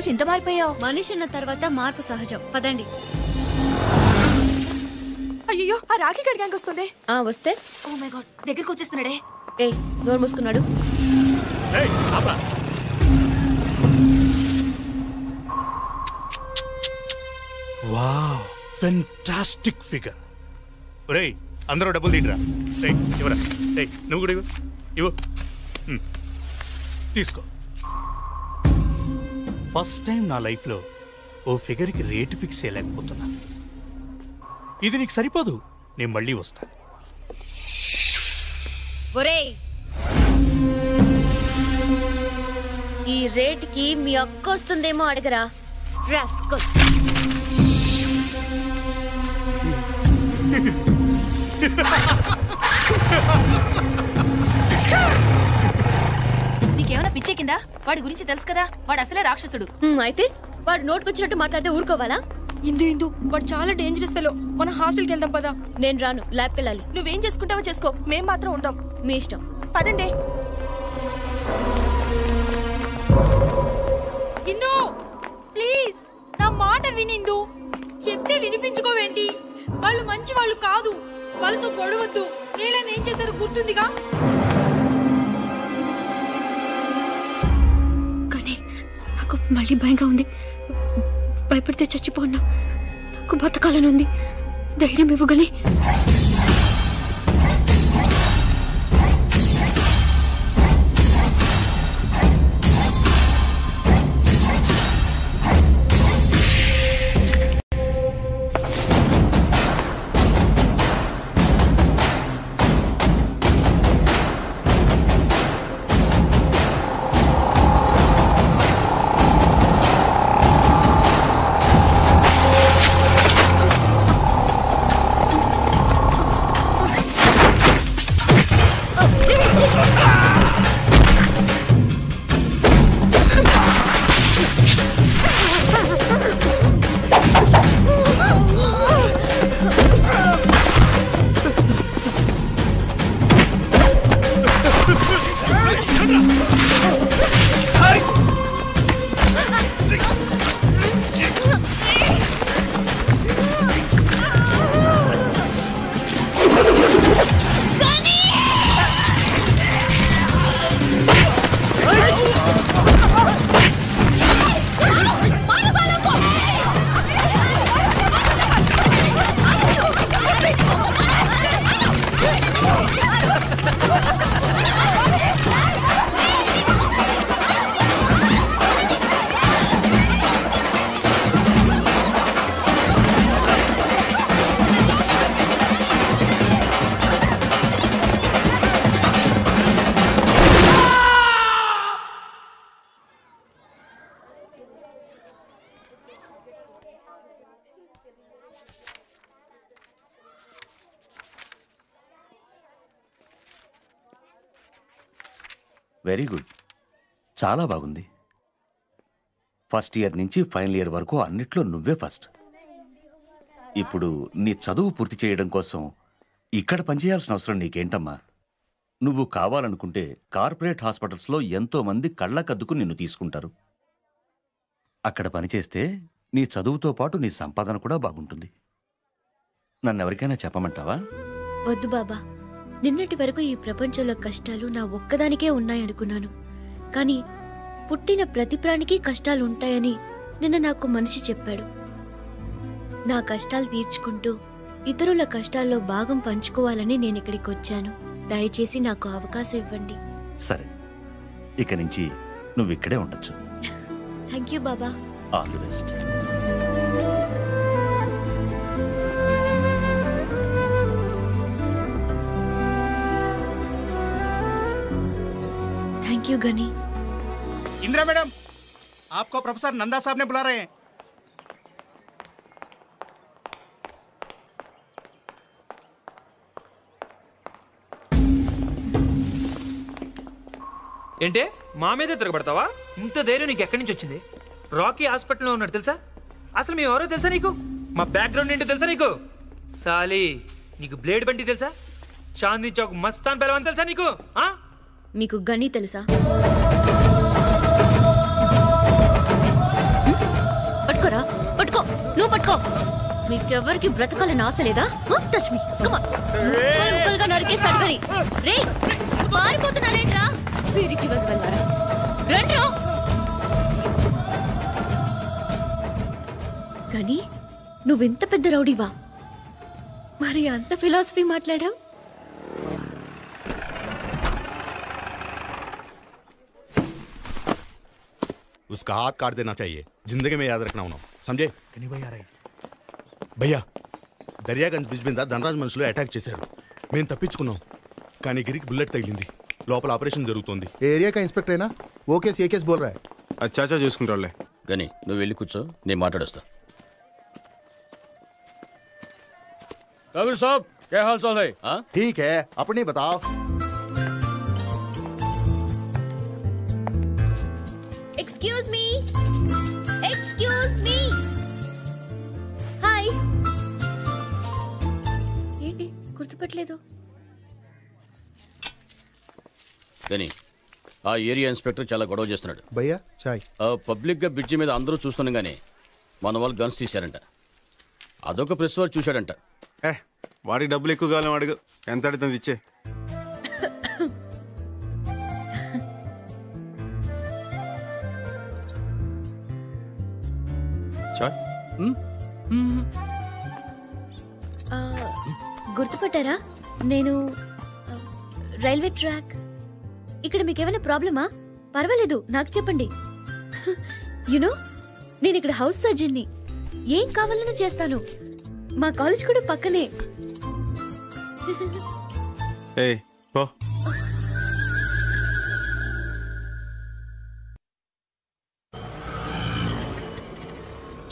నుంచి ఇంత మారిపోయావు? మనిషి ఉన్న తర్వాత మార్పు సహజం. పదండి. అయ్యో, ఆ రాఖీ గడి గ్యాంగ్ వస్తుంది. వస్తే? ఓ మై గాడ్, దగ్గరికి వచ్చేస్తున్నాడే. ఏయ్, నోరు మూసుకున్నాడు. Wow, fantastic figure. ఒరేయ్, అందరూ డబ్బులు తీయరా. ఇవ్వరా. నువ్వు కూడా ఇవ్వు. తీసుకో. ఫస్ట్ టైం నా లైఫ్లో ఓ ఫిగర్కి రేటు ఫిక్స్ చేయలేకపోతున్నా. ఇది నీకు సరిపోదు, నేను మళ్ళీ వస్తా. ఒరేయ్, ఈ రేటుకి మీ అక్క వస్తుందేమో అడగరా. రాస్కల్. నీకేమైనా పిచ్చే కింద? వాడి గురించి తెలుసు కదా, వాడు అసలే రాక్షసుడు. అయితే వాడు నోటుకొచ్చినట్టు మాట్లాడితే ఊరుకోవాలా? ఇందు వాడు చాలా డేంజరస్ ఫెలో. మనం హాస్టల్కి వెళ్దాం పదా. నేను రాను, ల్యాబ్కి వెళ్ళాలి. నువ్వేం చేసుకుంటావో చేసుకో, మేం మాత్రం ఉంటాం. మీ ఇష్టం. పదండి. ఇందు ప్లీజ్ నా మాట వినిందు. చెప్తే వినిపించుకోవేంటి? వాళ్ళు మంచి వాళ్ళు కాదు, వాళ్ళతో గొడవద్దు. నేలని ఏం చేస్తారో గుర్తుందిగా. కానీ నాకు మళ్ళీ భయంగా ఉంది. భయపడితే చచ్చిపోన్నా. నాకు బతకాలని ఉంది. ధైర్యం ఇవ్వగలి. వెరీ గుడ్, చాలా బాగుంది. ఫస్ట్ ఇయర్ నుంచి ఫైనల్ ఇయర్ వరకు అన్నిట్లో నువ్వే ఫస్ట్. ఇప్పుడు నీ చదువు పూర్తి చేయడం కోసం ఇక్కడ పనిచేయాల్సిన అవసరం నీకేంటమ్మా? నువ్వు కావాలనుకుంటే కార్పొరేట్ హాస్పిటల్స్లో ఎంతో మంది కళ్ళకద్దుకు నిన్ను తీసుకుంటారు. అక్కడ పనిచేస్తే నీ చదువుతో పాటు నీ సంపాదన కూడా బాగుంటుంది. నన్నెవరికైనా చెప్పమంటావా? వద్దు బాబా. నిన్నటి వరకు ఈ ప్రపంచంలో కష్టాలు నా ఒక్కదానికే ఉన్నాయనుకున్నాను. కానీ పుట్టిన ప్రతి ప్రాణికి కష్టాలు ఉంటాయని నిన్న నాకు మనిషి చెప్పాడు. నా కష్టాలు తీర్చుకుంటూ ఇతరుల కష్టాల్లో భాగం పంచుకోవాలని నేను ఇక్కడికి వచ్చాను. దయచేసి నాకు అవకాశం ఇవ్వండి. సరే, ఇక నుంచి నువ్వు ఇక్కడే ఉండొచ్చు. థ్యాంక్ యూ బాబా. All the best. Thank you Ghani. Indira madam, आपको प्रोफेसर नंदा साहब ने बुला रहे हैं। ఏంటే మా మీదే తిరగబడతావా? ఇంత ధైర్యం నీకు ఎక్కడి నుంచి వచ్చింది? రాకీ హాస్పిటల్లో ఉన్నాడు తెలుసా? అసలు మేము ఎవరో తెలుసా నీకు? మా బ్యాక్గ్రౌండ్ ఏంటో తెలుసా నీకు? సాలి, నీకు బ్లేడ్ బండి తెలుసా? చాందీ చౌక్ మస్తాన్ పెలవాన్ తెలుసా నీకు? మీకు గని తెలుసా? పట్టుకో. మీకెవరికి బ్రతకాలని ఆశ లేదా? Touch me. ముక్కలుగా నరికేస్తాడు కానీ రే పారిపోతున్నారేంట్రా? వీరికి వెళ్ళారా? రండ్రా. కానీ నువ్వింత పెద్ద రౌడీవా? మరి అంత ఫిలాసఫీ మాట్లాడావు? उसका हाथ काट देना चाहिए, जिंदगी में याद रखना उन्होंने, समझे? భయ్యా దర్యాగంజ్ బ్రిడ్జ్ మీద ధనరాజ్ మనుషులు అటాక్ చేశారు. మేము తప్పించుకున్నాం, కానీ గిరికి బుల్లెట్ తగిలింది. లోపల ఆపరేషన్ జరుగుతోంది. ఏరియా కా ఇన్స్పెక్టర్ అయినా ఓ కేసు ఏ కేసు బోల్ రా. అచ్చాచా చూసుకుంటారులే. గని నువ్వు వెళ్ళి కూర్చో, నేను మాట్లాడొస్తా. साहब क्या हाल चाल है? ठीक है, अपनी बताओ. Excuse me. Excuse me. Hi. ఏంటి గుర్తుపట్టలేదు? గని ఆ ఏరియా ఇన్స్పెక్టర్ చాలా గొడవ చేస్తున్నాడు. భయ్యా చాయ్. పబ్లిక్ గా బ్రిడ్జి మీద అందరూ చూస్తుండగానే మన వాళ్ళు గన్స్ తీశారంట. అదొక ప్రెస్ వారు చూశాడంట. వాడికి డబ్బులు ఎక్కువ కాలం అడుగు, ఎంత అడుగుతుంది ఇచ్చే. గుర్తుపట్టారా? నేను రైల్వే ట్రాక్. ఇక్కడ మీకేమైనా ప్రాబ్లమా? పర్వాలేదు, నాకు చెప్పండి. యునో నేను ఇక్కడ హౌస్ సర్జన్ని. ఏం కావాలన్నా చేస్తాను. మా కాలేజ్ కూడా పక్కనే.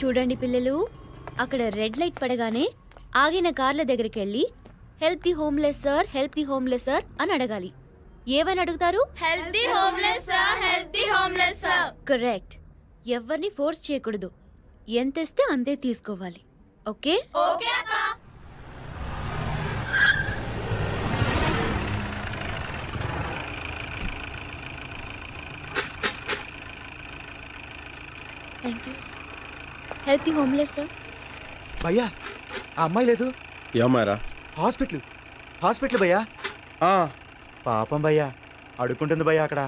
చూడండి పిల్లలు, అక్కడ రెడ్ లైట్ పడగానే ఆగిన కార్ల దగ్గరికి వెళ్ళి help the homeless sir, help the homeless sir అని అడగాలి. ఏమని అడుగుతారు? Help the homeless sir, help the homeless sir. Correct. ఎవరిని ఫోర్స్ చేయకూడదు. ఎంతేస్తే అంతే తీసుకోవాలి. ఓకే? ఓకే అక్క. Thank you. Help the homeless sir. భయ్యా ఆ అమ్మాయి లేదు. ఏమారా? హాస్పిటల్ భయ్యా. పాపం భయ్యా, అడుక్కుంటుంది భయ్యా అక్కడ.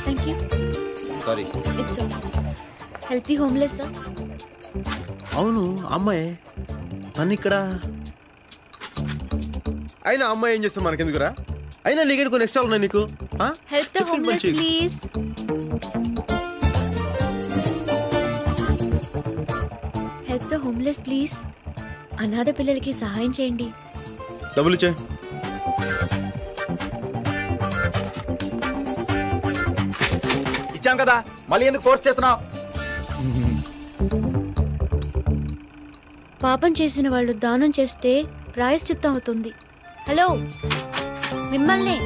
Thank you. Sorry. It's okay. Help the homeless sir. అవును అమ్మాయి తను ఇక్కడ. అయినా అమ్మాయి ఏం చేస్తాం మనకెందుకురా? అయినా నీకేంటి కొన్ని ఎక్స్ట్రా ఉన్నాయి నీకు? Help the homeless please. Help the homeless please. అనాథ పిల్లలకి సహాయం చేయండి. డబ్బులు ఇచ్చే. ఇచ్చాం కదా, మళ్ళీ ఎందుకు ఫోర్స్ చేస్తున్నావు? పాపం చేసిన వాళ్ళు దానం చేస్తే ప్రాయశ్చిత్తం అవుతుంది. హలో, మిమ్మల్ని.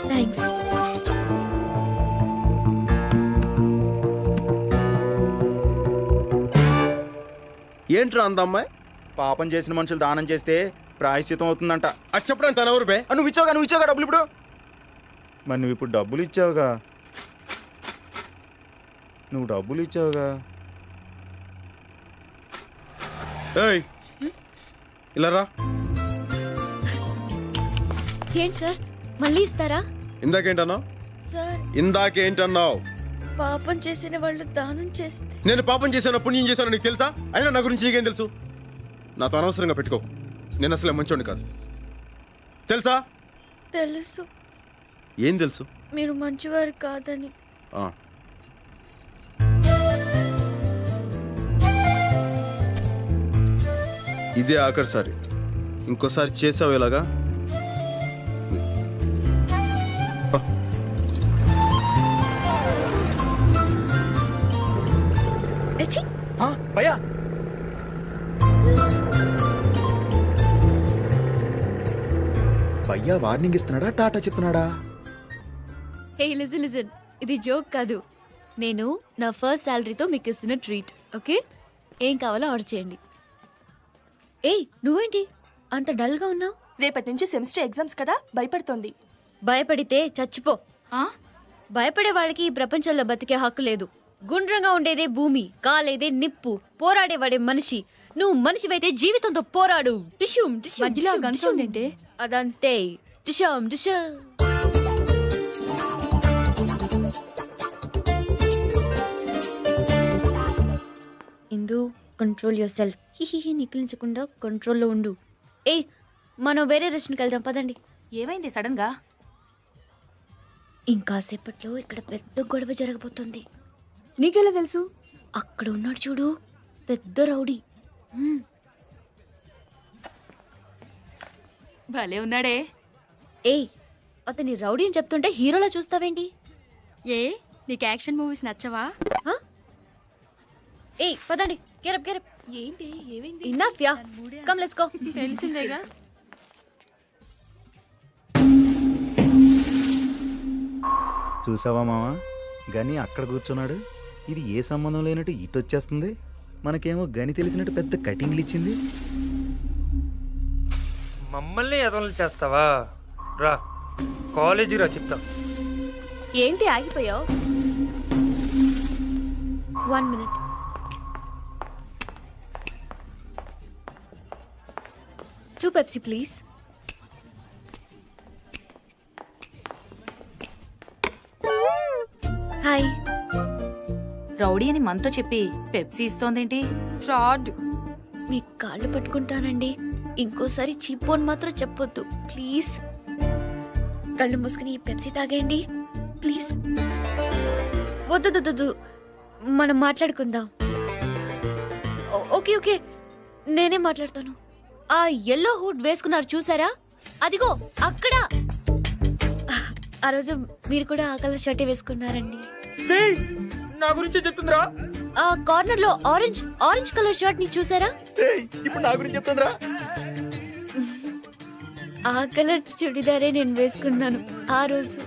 థ్యాంక్స్. ఏంట్రా అంత అమ్మాయి? పాపం చేసిన మనుషులు దానం చేస్తే ప్రాయశ్చితం అవుతుందంట. అది చెప్పడానికి తను ఎవరు బే? నువ్వు ఇచ్చావుగా డబ్బులు. ఇప్పుడు మరి నువ్వు ఇప్పుడు డబ్బులు ఇచ్చావుగా. ఏయ్ ఇలా రా. ఏంటి సార్, మళ్ళీ ఇస్తారా? ఇందాకేంటన్నావు? సార్, ఇందాకేంటన్నావు? పాపం చేసిన వాళ్ళు దానం చేస్తే. నేను పాపం చేశాను, పుణ్యం చేశాను నీకు తెలుసా? అయినా నా గురించి నీకేం తెలుసు? నాతో అనవసరంగా పెట్టుకో. నేను అసలే మంచోడిని కాదు, తెలుసా? తెలుసు. ఏం తెలుసు? మీరు మంచివారు కాదని. ఇదే ఆఖరిసారి. ఇంకోసారి చేసావు ఇలాగా. భయ్యా భయ్యా వార్నింగ్ ఇస్తున్నాడా, టాటా చెప్తున్నాడా? హే లిజన్, ఇది జోక్ కాదు. నేను నా ఫస్ట్ శాలరీతో మీకు ఇస్తున్న ట్రీట్. ఓకే, ఏం కావాలో ఆర్డర్ చేయండి. ఏయ్, నువ్వేంటి అంత డల్గా ఉన్నావు? రేపటి నుంచి సెమిస్టర్ ఎగ్జామ్స్ కదా, భయపడుతోంది. భయపడితే చచ్చిపో. భయపడే వాళ్ళకి ఈ ప్రపంచంలో బతికే హక్కు లేదు. గుండ్రంగా ఉండేదే భూమి, కాలేదే నిప్పు, పోరాడేవాడే మనిషి. నువ్వు మనిషివైతే జీవితంతో పోరాడు. టిష్యూమ్ టిష్యూమ్ అదంతే. టిష్యూమ్ టిష్యూమ్. ఇందు, కంట్రోల్ యువర్ సెల్ఫ్. హిహిహి నికిలించకుండా కంట్రోల్లో ఉండు. మనం వేరే రెస్టారెంట్కి వెళ్దాం పదండి. ఏమైంది సడన్ గా? ఇంకాసేపట్లో ఇక్కడ పెద్ద గొడవ జరగబోతుంది. నీకెలా తెలుసు? అక్కడ ఉన్నాడు చూడు, పెద్ద రౌడీ. భలే ఉన్నాడే. అతని రౌడీ అని చెప్తుంటే హీరోలా చూస్తావేంటి? నీకు యాక్షన్ మూవీస్ నచ్చవా? పదండి. Get up get up. ఏంటి ఏమైంది? Enough yeah, come let's go. తెలిసిందేగా. చూసావా మావా, గని అక్కడ కూర్చున్నాడు. ఇది ఏ సంబంధం లేనట్టు ఇటు వచ్చేస్తుంది. మనకేమో గని తెలిసినట్టు పెద్ద కటింగ్లు ఇచ్చింది. మమ్మల్ని ఎదవలు చేస్తావా? రా కాలేజీ రా చెప్తా. ఏంటి ఆగిపోయావు? 1 minute. Two Pepsi, please. Hi. Rowdy అని మనతో చెప్పి పెప్సీ ఇస్తోందేంటి? ఫ్రాడ్. మీ కాళ్ళు పట్టుకుంటానండి, ఇంకోసారి చీపోన్ మాత్రం చెప్పొద్దు ప్లీజ్. కళ్ళు మూసుకుని పెప్సీ తాగేయండి ప్లీజ్. వద్దు, మనం మాట్లాడుకుందాం. ఓకే ఓకే, నేనే మాట్లాడతాను. ఆ ఎల్లో హుడ్ వేసుకున్నారు చూసారా? అదిగో అక్కడ. ఆ రోజు మీరు కూడా ఆ కలర్ షర్టే వేసుకున్నారండి. నా గురించి చెప్తుందిరా. ఆ కార్నర్ లో ఆరెంజ్ కలర్ షర్ట్ ని చూసారా? ఇప్పుడు నా గురించి చెప్తుందిరా. ఆ కలర్ చుడిదారే నేను వేసుకున్నాను ఆ రోజు.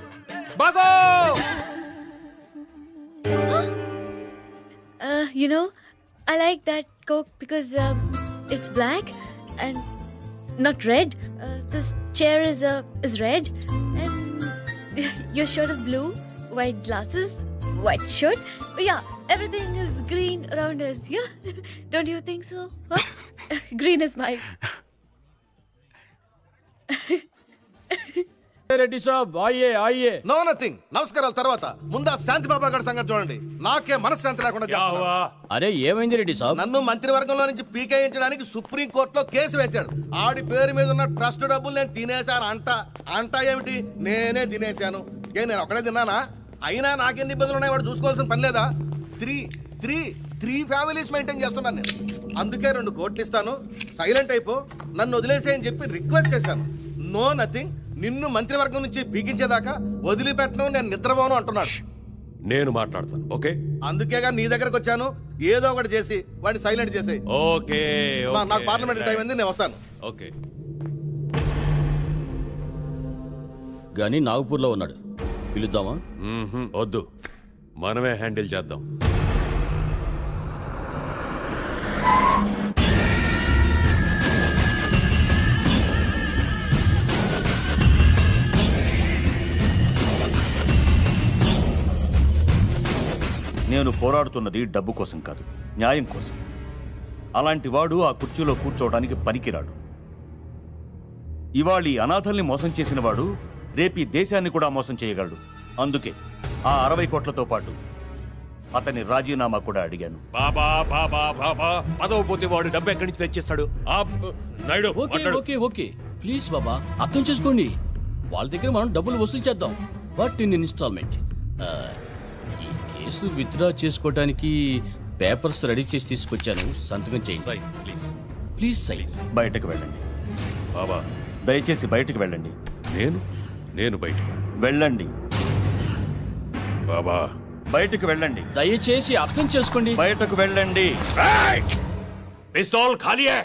You know, I like that Coke because it's black and not red. This chair is red and your shirt is blue, white glasses, white shirt. Yeah, everything is green around us. Yeah, don't you think so? Huh? Green is my. Reddy Saab Aaye Aaye. No nothing. నమస్కారాల తర్వాత ముందా శాంతి బాబా గారి సంగతి చూడండి. నాకే మనశ్శాంతి లేకుండా చేస్తున్నారు. అరే ఏమైంది రెడ్డి సాబ్? నన్ను మంత్రివర్గంలో నుంచి పీకేయించడానికి సుప్రీం కోర్టులో కేసు వేశాడు. ఆడి పేరు మీద ఉన్న ట్రస్ట్ డబ్బులు నేను తినేశాను అంట ఏమిటి? నేనే తినేశాను. నేను ఒకడే తిన్నానా? అయినా నాకెన్ని ఇబ్బందులు ఉన్నాయి వాడు చూసుకోవాల్సిన పని లేదా? త్రీ ఫ్యామిలీస్ మెయింటైన్ చేస్తున్నాను నేను. అందుకే 2 కోట్లు ఇస్తాను, సైలెంట్ అయిపో, నన్ను వదిలేసేయని చెప్పి రిక్వెస్ట్ చేశాను. No nothing. నిన్ను మంత్రివర్గం నుంచి పీకించేదాకా వదిలిపెట్టను, నేను నిద్రపోను అంటున్నాడు. నేను మాట్లాడతాను. ఓకే, అందుకేగా నీ దగ్గరకు వచ్చాను. ఏదో ఒకటి చేసి వాడిని సైలెంట్ చేసేయి. ఓకే, నాకు పార్లమెంట్ టైం అయింది, నేను వస్తాను. ఓకే. గాని నాగపూర్లో ఉన్నాడు, పిలుద్దామా? వద్దు, మనమే హ్యాండిల్ చేద్దాం. నేను పోరాడుతున్నది డబ్బు కోసం కాదు, న్యాయం కోసం. అలాంటి వాడు ఆ కుర్చీలో కూర్చోవడానికి పనికిరాడు. ఇవాళ ఈ అనాథల్ని మోసం చేసిన వాడు రేపు ఈ దేశాన్ని కూడా మోసం చేయగలడు. అందుకే ఆ 60 కోట్లతో పాటు అతని రాజీనామా కూడా అడిగాను. బాబా బాబా బాబా, పదవి పోతే వాడు డబ్బు ఎక్కడి నుంచి తెచ్చిస్తాడు? ఓకే ప్లీజ్ బాబా, అర్థం చేసుకోండి. వాళ్ళ దగ్గర మనం డబ్బులు వసూలు చేద్దాం, బట్ ఇన్ ఇన్స్టాల్మెంట్. ఈ కేసు విత్డ్రా చేసుకోవడానికి పేపర్స్ రెడీ చేసి తీసుకొచ్చాను, సంతకం చేయండి ప్లీజ్. బయటకు వెళ్ళండి బాబా, దయచేసి బయటకు వెళ్ళండి. నేను బయటకు వెళ్ళండి బాబా, బయటకు వెళ్ళండి. దయచేసి అర్థం చేసుకోండి, బయటకు వెళ్ళండి. పిస్తోల్ ఖాళీ హై.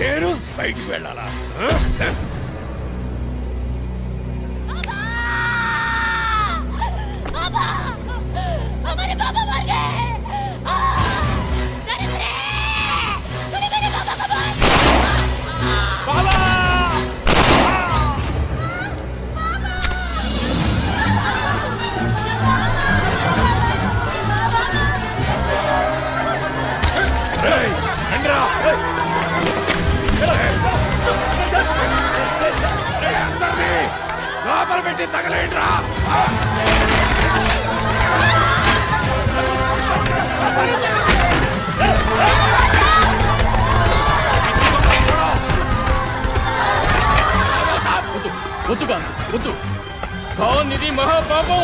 నేను బయటికి వెళ్ళాలా? हमारे पापा मर गए। दरिद्रे, तूने मेरे पापा को मार दिया। పేపర్ పెట్టి తగలేండ్రా. వద్దు ఖాన్, వద్దు ఖాన్, ఇది మహాపాపం.